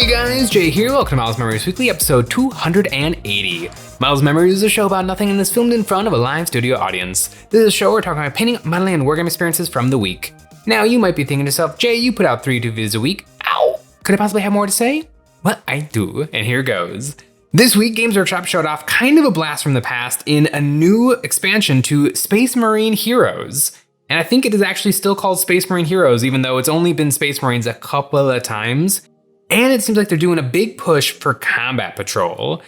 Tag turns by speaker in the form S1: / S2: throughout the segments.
S1: Hey guys, Jay here, welcome to Miles Memories Weekly, episode 280. Miles Memories is a show about nothing and is filmed in front of a live studio audience. This is a show where we're talking about painting, modeling, and wargame experiences from the week. Now you might be thinking to yourself, Jay, you put out 3 to 2 videos a week. Ow! Could I possibly have more to say? Well, I do, and here goes. This week, Games Workshop showed off kind of a blast from the past in a new expansion to Space Marine Heroes. And I think it is actually still called Space Marine Heroes, even though it's only been Space Marines a couple of times. And it seems like they're doing a big push for combat patrol.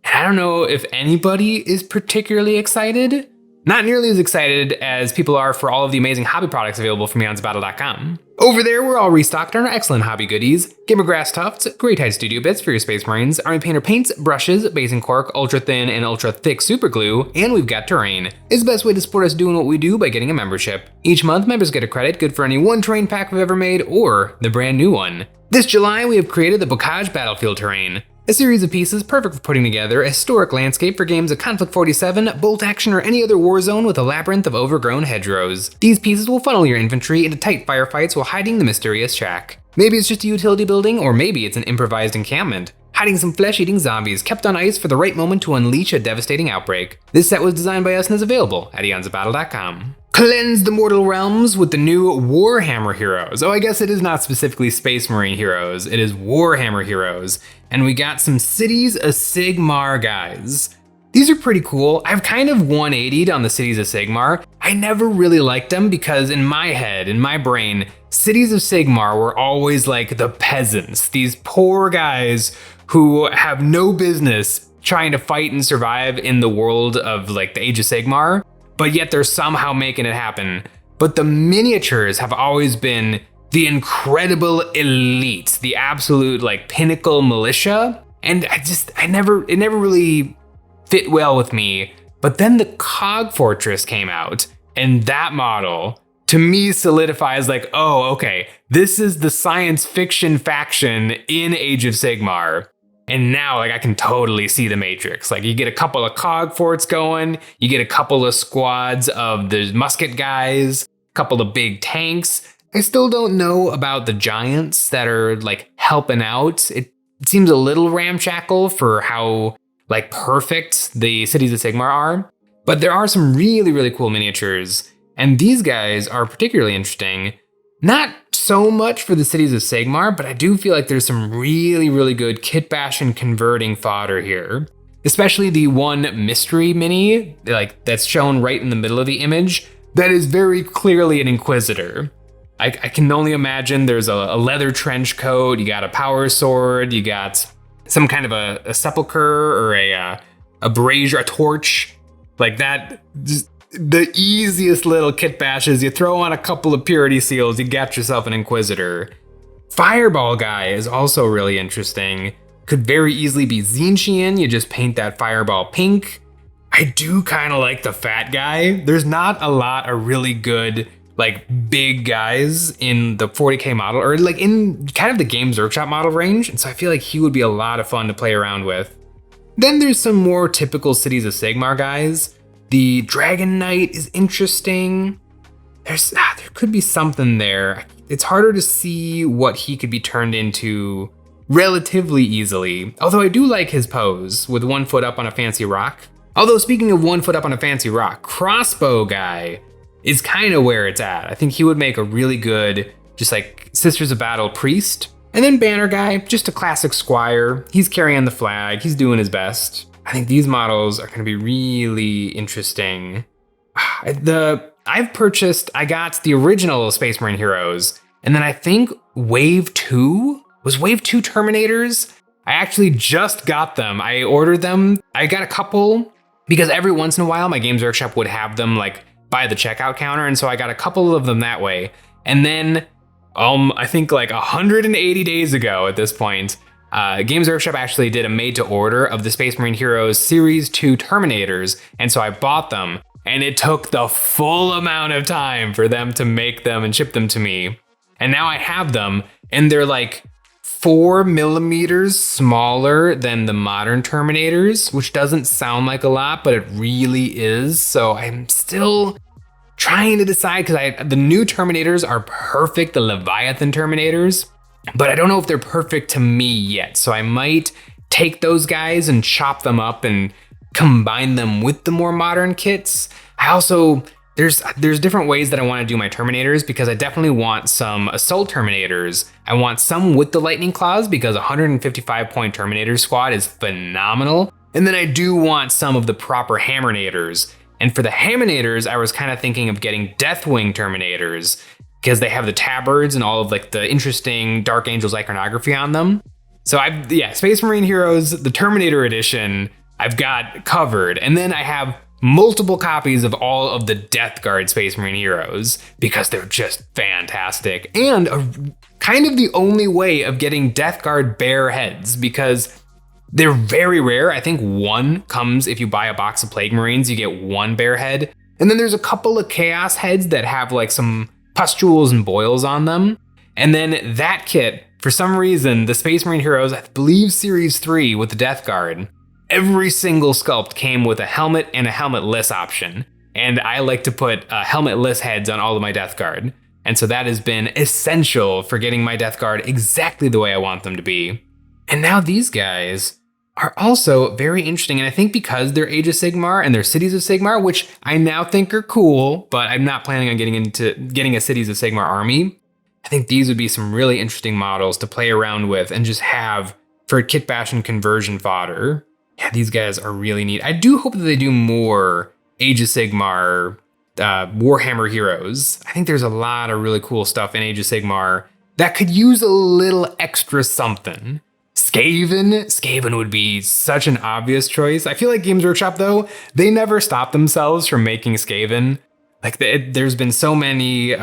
S1: And I don't know if anybody is particularly excited. Not nearly as excited as people are for all of the amazing hobby products available from EonsOfBattle.com. Over there, we're all restocked on our excellent hobby goodies. Gamer Grass Tufts, Great Height Studio Bits for your Space Marines, Army Painter paints, brushes, basing cork, ultra thin and ultra thick super glue, and we've got terrain. It's the best way to support us doing what we do by getting a membership. Each month, members get a credit good for any one terrain pack we've ever made or the brand new one. This July, we have created the Bocage Battlefield Terrain, a series of pieces perfect for putting together a historic landscape for games of Conflict 47, Bolt Action, or any other war zone with a labyrinth of overgrown hedgerows. These pieces will funnel your infantry into tight firefights while hiding the mysterious shack. Maybe it's just a utility building, or maybe it's an improvised encampment, hiding some flesh-eating zombies kept on ice for the right moment to unleash a devastating outbreak. This set was designed by us and is available at EonsOfBattle.com. Cleanse the mortal realms with the new Warhammer Heroes. Oh, I guess it is not specifically Space Marine Heroes, it is Warhammer Heroes. And we got some Cities of Sigmar guys. These are pretty cool. I've kind of 180'd on the Cities of Sigmar. I never really liked them because in my head, in my brain, Cities of Sigmar were always like the peasants, these poor guys who have no business trying to fight and survive in the world of like the Age of Sigmar, but yet they're somehow making it happen. But the miniatures have always been the incredible elite, the absolute like pinnacle militia. And it never really fit well with me. But then the Cog Fortress came out, and that model to me solidifies like, oh, okay, this is the science fiction faction in Age of Sigmar. And now, like, I can totally see the Matrix. Like, you get a couple of cog forts going, you get a couple of squads of the musket guys, a couple of big tanks. I still don't know about the giants that are, like, helping out. It seems a little ramshackle for how, like, perfect the Cities of Sigmar are. But there are some really, really cool miniatures. And these guys are particularly interesting. Not so much for the Cities of Sigmar, but I do feel like there's some really, really good kit bash and converting fodder here. Especially the one mystery mini, like that's shown right in the middle of the image, that is very clearly an Inquisitor. I can only imagine there's a leather trench coat, you got a power sword, you got some kind of a sepulcher or a brazier, a torch, like that. Just the easiest little kit bashes, you throw on a couple of purity seals, you got yourself an Inquisitor. Fireball guy is also really interesting. Could very easily be Zinchian, you just paint that fireball pink. I do kind of like the fat guy. There's not a lot of really good, like, big guys in the 40k model, or like in kind of the Games Workshop model range, and so I feel like he would be a lot of fun to play around with. Then there's some more typical Cities of Sigmar guys. The Dragon Knight is interesting. There could be something there. It's harder to see what he could be turned into relatively easily. Although I do like his pose with 1 foot up on a fancy rock. Although speaking of 1 foot up on a fancy rock, Crossbow guy is kind of where it's at. I think he would make a really good, just like Sisters of Battle priest. And then Banner guy, just a classic squire. He's carrying the flag, he's doing his best. I think these models are going to be really interesting. I got the original Space Marine Heroes, and then I think Wave 2? Was Wave 2 Terminators? I actually just got them. I ordered them. I got a couple, because every once in a while, my Games Workshop would have them like by the checkout counter, and so I got a couple of them that way. And then, I think like 180 days ago at this point, Games Workshop actually did a made-to-order of the Space Marine Heroes Series 2 Terminators, and so I bought them, and it took the full amount of time for them to make them and ship them to me. And now I have them, and they're like 4 millimeters smaller than the modern Terminators, which doesn't sound like a lot, but it really is. So I'm still trying to decide, because the new Terminators are perfect, the Leviathan Terminators. but I don't know if they're perfect to me yet. So I might take those guys and chop them up and combine them with the more modern kits. I also, there's different ways that I want to do my Terminators, because I definitely want some Assault Terminators. I want some with the Lightning Claws, because 155 point Terminator squad is phenomenal. And then I do want some of the proper Hammernators. And for the Hammernators, I was kind of thinking of getting Deathwing Terminators, because they have the tabards and all of like the interesting Dark Angels iconography on them. So Space Marine Heroes, the Terminator edition, I've got covered. And then I have multiple copies of all of the Death Guard Space Marine Heroes, because they're just fantastic. And kind of the only way of getting Death Guard bare heads, because they're very rare. I think one comes if you buy a box of Plague Marines, you get one bare head. And then there's a couple of Chaos heads that have like some pustules and boils on them. And then that kit, for some reason, the Space Marine Heroes, I believe Series 3 with the Death Guard, every single sculpt came with a helmet and a helmetless option. And I like to put helmetless heads on all of my Death Guard. And so that has been essential for getting my Death Guard exactly the way I want them to be. And now these guys are also very interesting. And I think because they're Age of Sigmar and they're Cities of Sigmar, which I now think are cool, but I'm not planning on getting a Cities of Sigmar army. I think these would be some really interesting models to play around with and just have for kit bash and conversion fodder. Yeah, these guys are really neat. I do hope that they do more Age of Sigmar Warhammer Heroes. I think there's a lot of really cool stuff in Age of Sigmar that could use a little extra something. Skaven would be such an obvious choice. I feel like Games Workshop, though, they never stop themselves from making Skaven. Like there's been so many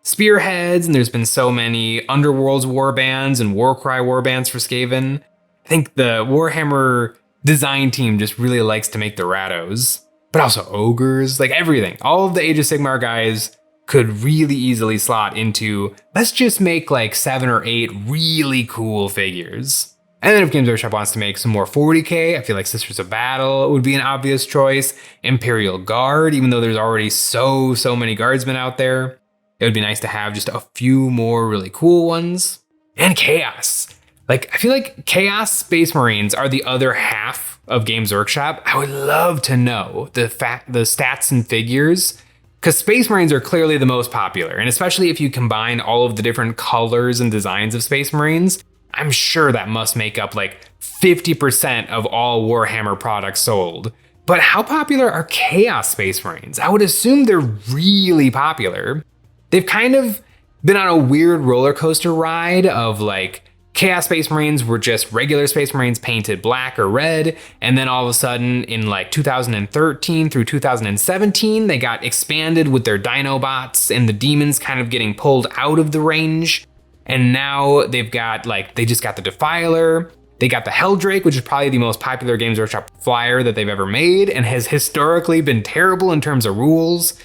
S1: Spearheads, and there's been so many Underworlds warbands and Warcry warbands for Skaven. I think the Warhammer design team just really likes to make the Rattos, but also ogres, like everything. All of the Age of Sigmar guys could really easily slot into, let's just make like 7 or 8 really cool figures. And then if Games Workshop wants to make some more 40k, I feel like Sisters of Battle would be an obvious choice. Imperial Guard, even though there's already so many guardsmen out there, it would be nice to have just a few more really cool ones. And Chaos. Like, I feel like Chaos Space Marines are the other half of Games Workshop. I would love to know the stats and figures, because Space Marines are clearly the most popular. And especially if you combine all of the different colors and designs of Space Marines, I'm sure that must make up like 50% of all Warhammer products sold. But how popular are Chaos Space Marines? I would assume they're really popular. They've kind of been on a weird roller coaster ride of like, Chaos Space Marines were just regular Space Marines painted black or red, and then all of a sudden in like 2013 through 2017, they got expanded with their Dinobots and the demons kind of getting pulled out of the range. And now they just got the Defiler, they got the Helldrake, which is probably the most popular Games Workshop flyer that they've ever made and has historically been terrible in terms of rules.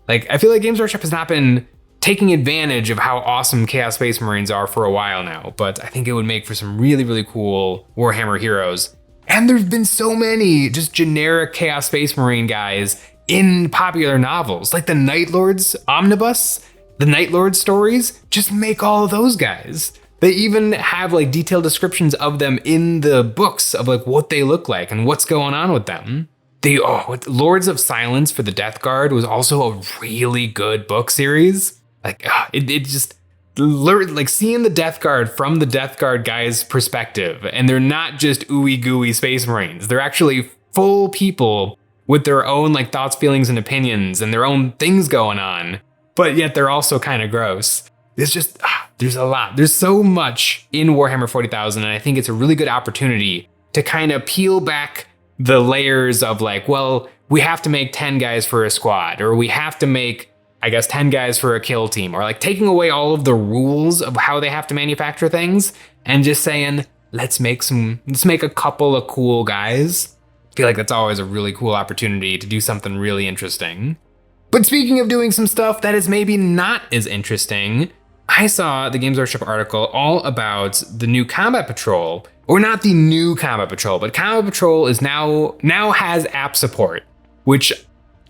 S1: Like, I feel like Games Workshop has not been taking advantage of how awesome Chaos Space Marines are for a while now, but I think it would make for some really cool Warhammer Heroes. And there's been so many just generic Chaos Space Marine guys in popular novels, like the Night Lords Omnibus, the Night Lord stories, just make all of those guys. They even have like detailed descriptions of them in the books of like what they look like and what's going on with them. Lords of Silence for the Death Guard was also a really good book series. Like, it just, like seeing the Death Guard from the Death Guard guys' perspective, and they're not just ooey gooey Space Marines. They're actually full people with their own like thoughts, feelings, and opinions, and their own things going on, but yet they're also kind of gross. It's just, there's a lot. There's so much in Warhammer 40,000, and I think it's a really good opportunity to kind of peel back the layers of like, well, we have to make 10 guys for a squad, or we have to make 10 guys for a kill team, or like taking away all of the rules of how they have to manufacture things and just saying, let's make a couple of cool guys. I feel like that's always a really cool opportunity to do something really interesting. But speaking of doing some stuff that is maybe not as interesting, I saw the Games Workshop article all about the new Combat Patrol, or not the new Combat Patrol, but Combat Patrol is now has app support, which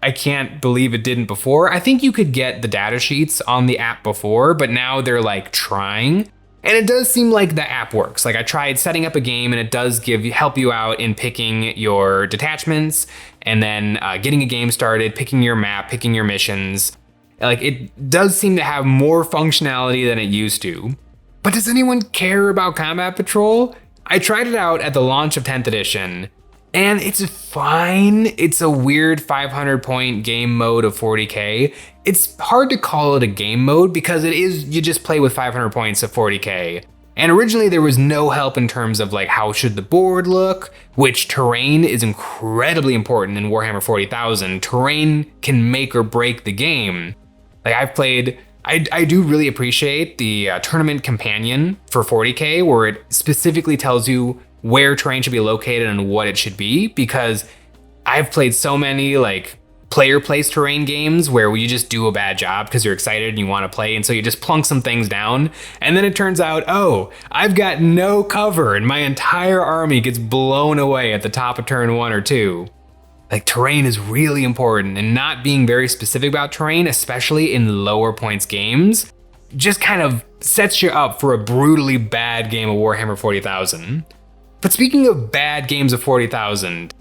S1: I can't believe it didn't before. I think you could get the data sheets on the app before, but now they're like trying. And it does seem like the app works. Like I tried setting up a game and it does help you out in picking your detachments and then getting a game started, picking your map, picking your missions. Like it does seem to have more functionality than it used to. But does anyone care about Combat Patrol? I tried it out at the launch of 10th edition and it's fine. It's a weird 500 point game mode of 40k. It's hard to call it a game mode because it is, you just play with 500 points of 40k. And originally there was no help in terms of like how should the board look, which terrain is incredibly important in Warhammer 40,000. Terrain can make or break the game. Like I've played, I do really appreciate the tournament companion for 40k where it specifically tells you where terrain should be located and what it should be, because I've played so many like player place terrain games where you just do a bad job because you're excited and you want to play, and so you just plunk some things down and then it turns out, oh, I've got no cover and my entire army gets blown away at the top of turn 1 or 2. Like terrain is really important, and not being very specific about terrain, especially in lower points games, just kind of sets you up for a brutally bad game of Warhammer 40,000. But speaking of bad games of 40,000,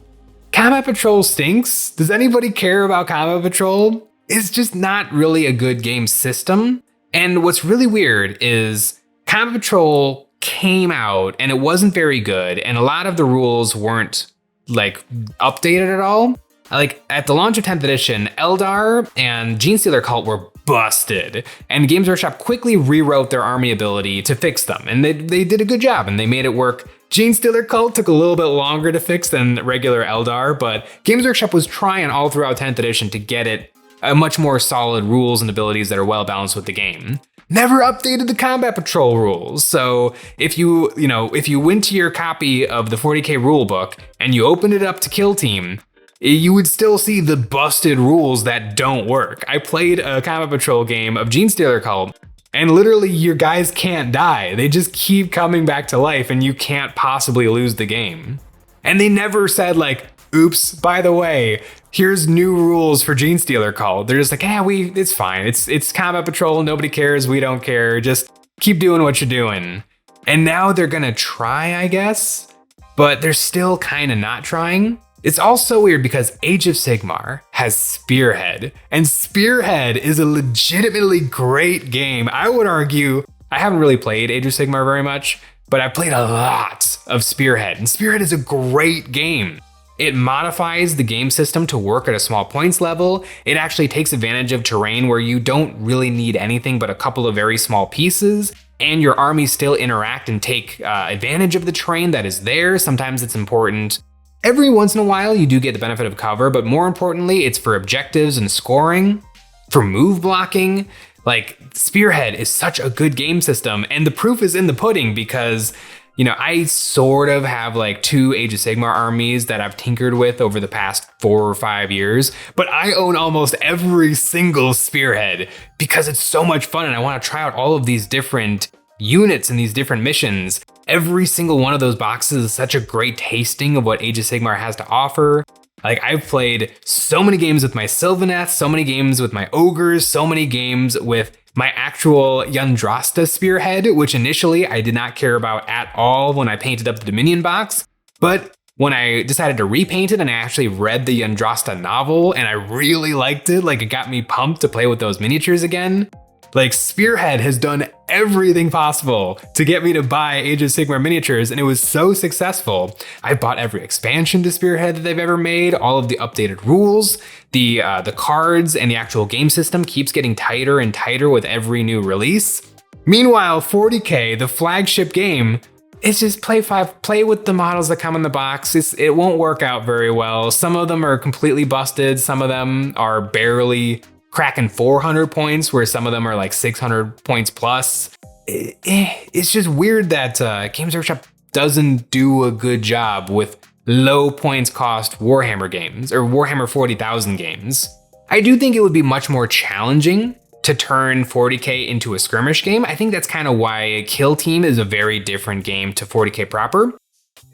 S1: Combat Patrol stinks. Does anybody care about Combat Patrol? It's just not really a good game system. And what's really weird is Combat Patrol came out and it wasn't very good, and a lot of the rules weren't like updated at all. Like at the launch of 10th edition, Eldar and Genestealer Cult were busted, and Games Workshop quickly rewrote their army ability to fix them, and they did a good job and they made it work. Genestealer Cult took a little bit longer to fix than regular Eldar, but Games Workshop was trying all throughout 10th edition to get it a much more solid rules and abilities that are well balanced with the game. Never updated the Combat Patrol rules. So if you went to your copy of the 40k rulebook and you opened it up to Kill Team, you would still see the busted rules that don't work. I played a Combat Patrol game of Genestealer Cult, and literally your guys can't die. They just keep coming back to life and you can't possibly lose the game. And they never said like, oops, by the way, here's new rules for Genestealer Cult. They're just like, it's fine. It's Combat Patrol, nobody cares, we don't care. Just keep doing what you're doing. And now they're gonna try, I guess, but they're still kind of not trying. It's also weird because Age of Sigmar has Spearhead, and Spearhead is a legitimately great game. I would argue, I haven't really played Age of Sigmar very much, but I've played a lot of Spearhead, and Spearhead is a great game. It modifies the game system to work at a small points level. It actually takes advantage of terrain where you don't really need anything but a couple of very small pieces, and your armies still interact and take advantage of the terrain that is there. Sometimes it's important. Every once in a while, you do get the benefit of cover, but more importantly, it's for objectives and scoring, for move blocking. Like, Spearhead is such a good game system, and the proof is in the pudding because, I sort of have like 2 Age of Sigmar armies that I've tinkered with over the past 4 or 5 years, but I own almost every single Spearhead because it's so much fun and I want to try out all of these different units and these different missions. Every single one of those boxes is such a great tasting of what Age of Sigmar has to offer. Like, I've played so many games with my Sylvaneth, so many games with my Ogres, so many games with my actual Yndrasta Spearhead, which initially I did not care about at all when I painted up the Dominion box. But when I decided to repaint it and I actually read the Yndrasta novel and I really liked it, like it got me pumped to play with those miniatures again. Like, Spearhead has done everything possible to get me to buy Age of Sigmar miniatures, and it was so successful. I bought every expansion to Spearhead that they've ever made, all of the updated rules, the cards, and the actual game system keeps getting tighter and tighter with every new release. Meanwhile, 40k, the flagship game, it's just play with the models that come in the box. It won't work out very well. Some of them are completely busted. Some of them are barely cracking 400 points, where some of them are like 600 points plus. It's just weird that Games Workshop doesn't do a good job with low points cost Warhammer games or Warhammer 40,000 games. I do think it would be much more challenging to turn 40k into a skirmish game. I think that's kind of why Kill Team is a very different game to 40k proper.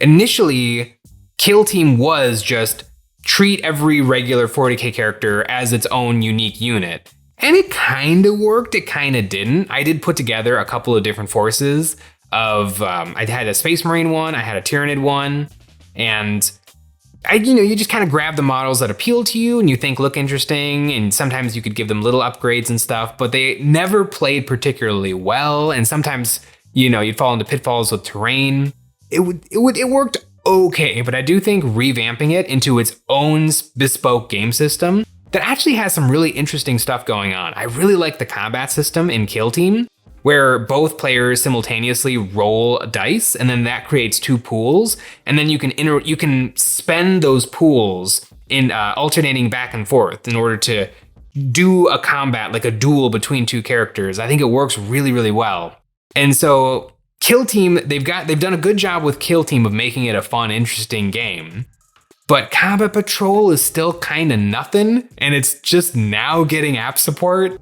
S1: Initially, Kill Team was just treat every regular 40k character as its own unique unit. And it kind of worked, it kind of didn't. I did put together a couple of different forces of, I had a Space Marine one, I had a Tyranid one, and you just kind of grab the models that appeal to you and you think look interesting, and sometimes you could give them little upgrades and stuff, but they never played particularly well, and sometimes, you'd fall into pitfalls with terrain. It worked okay, but I do think revamping it into its own bespoke game system that actually has some really interesting stuff going on. I really like the combat system in Kill Team, where both players simultaneously roll dice, and then that creates two pools, and then you can spend those pools in alternating back and forth in order to do a combat, like a duel between two characters. I think it works really, really well. And so Kill Team, they've done a good job with Kill Team of making it a fun, interesting game. But Combat Patrol is still kind of nothing, and it's just now getting app support.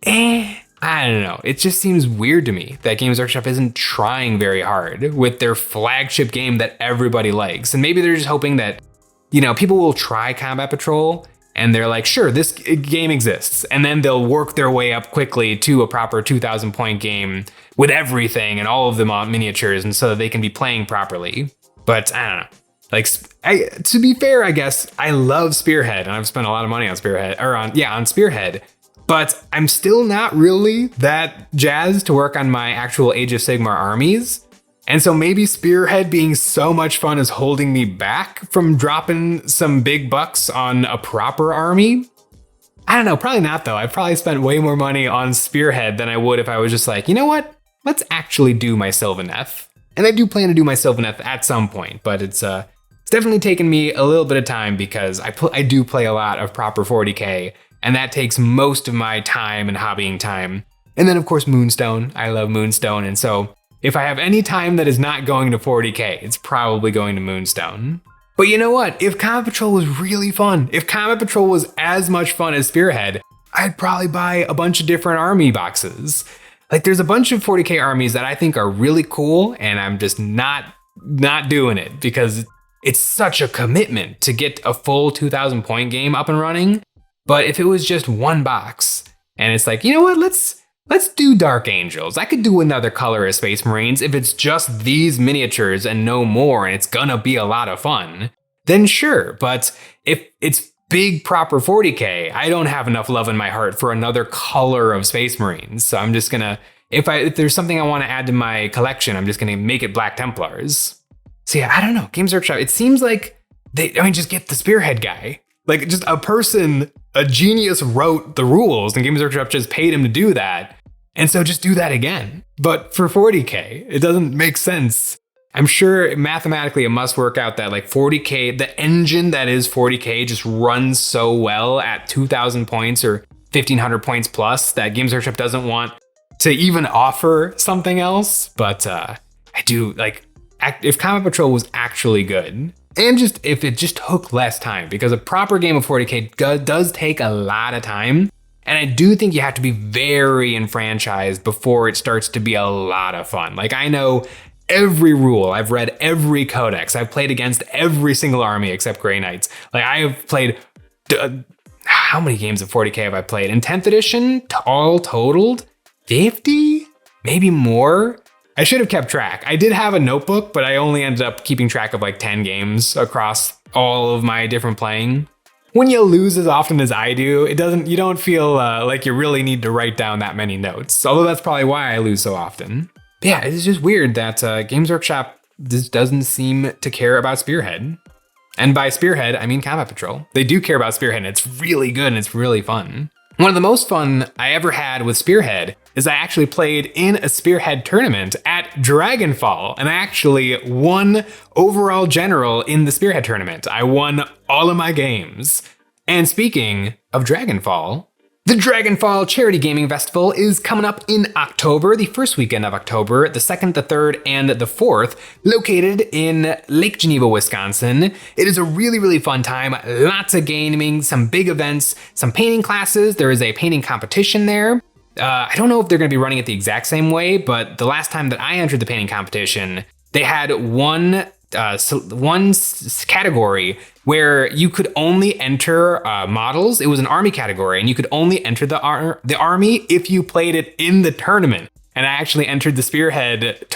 S1: I don't know. It just seems weird to me that Games Workshop isn't trying very hard with their flagship game that everybody likes. And maybe they're just hoping that, people will try Combat Patrol and they're like, sure, this game exists. And then they'll work their way up quickly to a proper 2,000 point game with everything and all of the miniatures, and so that they can be playing properly. But I don't know. To be fair, I guess I love Spearhead, and I've spent a lot of money on Spearhead, on Spearhead, but I'm still not really that jazzed to work on my actual Age of Sigmar armies. And so maybe Spearhead being so much fun is holding me back from dropping some big bucks on a proper army. I don't know, probably not though. I've probably spent way more money on Spearhead than I would if I was just like, you know what? Let's actually do my Sylvaneth. And I do plan to do my Sylvaneth at some point, but it's definitely taken me a little bit of time because I do play a lot of proper 40k, and that takes most of my time and hobbying time. And then of course Moonstone, I love Moonstone, and so if I have any time that is not going to 40k, it's probably going to Moonstone. But you know what? If Combat Patrol was really fun, if Combat Patrol was as much fun as Spearhead, I'd probably buy a bunch of different army boxes. There's a bunch of 40k armies that I think are really cool, and I'm just not doing it because it's such a commitment to get a full 2,000 point game up and running. But if it was just one box, and it's like, you know what, let's do Dark Angels. I could do another color of Space Marines if it's just these miniatures and no more, and it's gonna be a lot of fun, then sure. But if it's big proper 40k, I don't have enough love in my heart for another color of Space Marines. So I'm just gonna, if there's something I want to add to my collection, I'm just gonna make it Black Templars. So yeah, I don't know. Games Workshop, it seems like just get the Spearhead guy. Just a genius wrote the rules, and Games Workshop just paid him to do that. And so just do that again. But for 40k, it doesn't make sense. I'm sure mathematically it must work out that 40k, the engine that is 40k just runs so well at 2,000 points or 1,500 points plus that Games Workshop doesn't want to even offer something else. But I do, if Combat Patrol was actually good, and just if it just took less time, because a proper game of 40k does take a lot of time. And I do think you have to be very enfranchised before it starts to be a lot of fun. I know every rule, I've read every codex, I've played against every single army except Grey Knights. I have played, how many games of 40k have I played? In 10th edition, all totaled, 50? Maybe more? I should have kept track. I did have a notebook, but I only ended up keeping track of 10 games across all of my different playing. When you lose as often as I do, you don't feel like you really need to write down that many notes. Although that's probably why I lose so often. But yeah, it's just weird that Games Workshop just doesn't seem to care about Spearhead. And by Spearhead, I mean Combat Patrol. They do care about Spearhead, and it's really good and it's really fun. One of the most fun I ever had with Spearhead is I actually played in a Spearhead tournament at Dragonfall, and I actually won overall general in the Spearhead tournament. I won all of my games. And speaking of Dragonfall, the Dragonfall Charity Gaming Festival is coming up in October, the first weekend of October, the 2nd, the 3rd, and the 4th, located in Lake Geneva, Wisconsin. It is a really, really fun time. Lots of gaming, some big events, some painting classes. There is a painting competition there. I don't know if they're going to be running it the exact same way, but the last time that I entered the painting competition, they had one category where you could only enter models. It was an army category, and you could only enter the army if you played it in the tournament. And I actually entered the Spearhead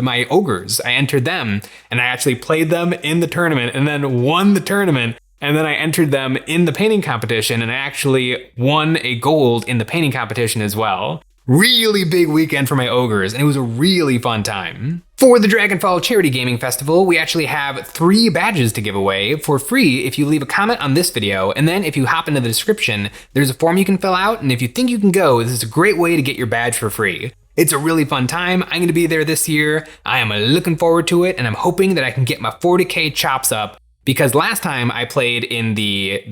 S1: my ogres. I entered them, and I actually played them in the tournament, and then won the tournament. And then I entered them in the painting competition, and I actually won a gold in the painting competition as well. Really big weekend for my ogres, and it was a really fun time. For the Dragonfall Charity Gaming Festival, we actually have 3 badges to give away for free if you leave a comment on this video, and then if you hop into the description, there's a form you can fill out, and if you think you can go, this is a great way to get your badge for free. It's a really fun time. I'm going to be there this year. I am looking forward to it, and I'm hoping that I can get my 40k chops up, because last time I played in the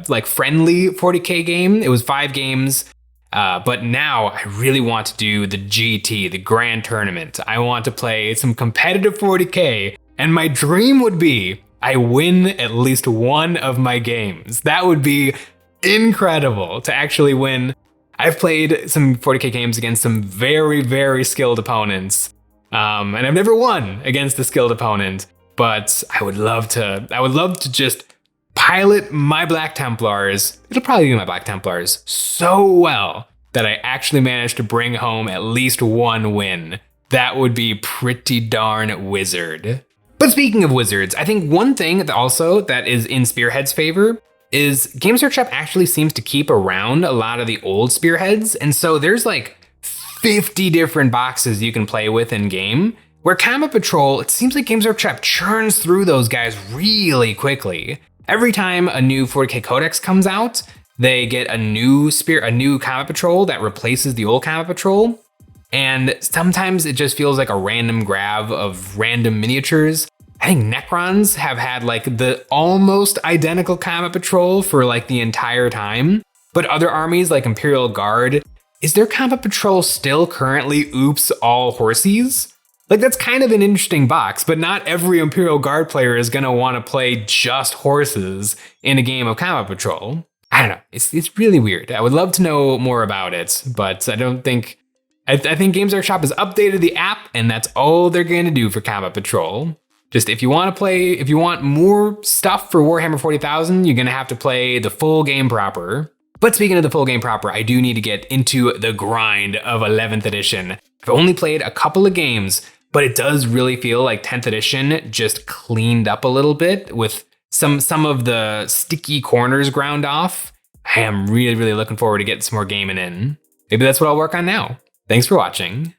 S1: like friendly 40k game, it was 5 games. But now I really want to do the GT, the Grand Tournament. I want to play some competitive 40k, and my dream would be I win at least one of my games. That would be incredible to actually win. I've played some 40k games against some very, very skilled opponents, and I've never won against a skilled opponent. But I would love to just pilot my Black Templars. It'll probably be my Black Templars so well that I actually managed to bring home at least one win. That would be pretty darn wizard. But speaking of wizards, I think one thing that is in Spearhead's favor is Games Workshop actually seems to keep around a lot of the old Spearheads. And so there's like 50 different boxes you can play with in game. Where Combat Patrol, it seems like Games Workshop churns through those guys really quickly. Every time a new 40k Codex comes out, they get a new Combat Patrol that replaces the old Combat Patrol. And sometimes it just feels like a random grab of random miniatures. I think Necrons have had like the almost identical Combat Patrol for like the entire time. But other armies like Imperial Guard, is their Combat Patrol still currently oops all horsies? Like, that's kind of an interesting box, but not every Imperial Guard player is gonna want to play just horses in a game of Combat Patrol. I don't know, it's really weird. I would love to know more about it, but I think Games Workshop has updated the app, and that's all they're gonna do for Combat Patrol. Just if you want more stuff for Warhammer 40,000, you're gonna have to play the full game proper. But speaking of the full game proper, I do need to get into the grind of 11th edition. I've only played a couple of games, but it does really feel like 10th edition just cleaned up a little bit with some of the sticky corners ground off. I am really, really looking forward to getting some more gaming in. Maybe that's what I'll work on now. Thanks for watching.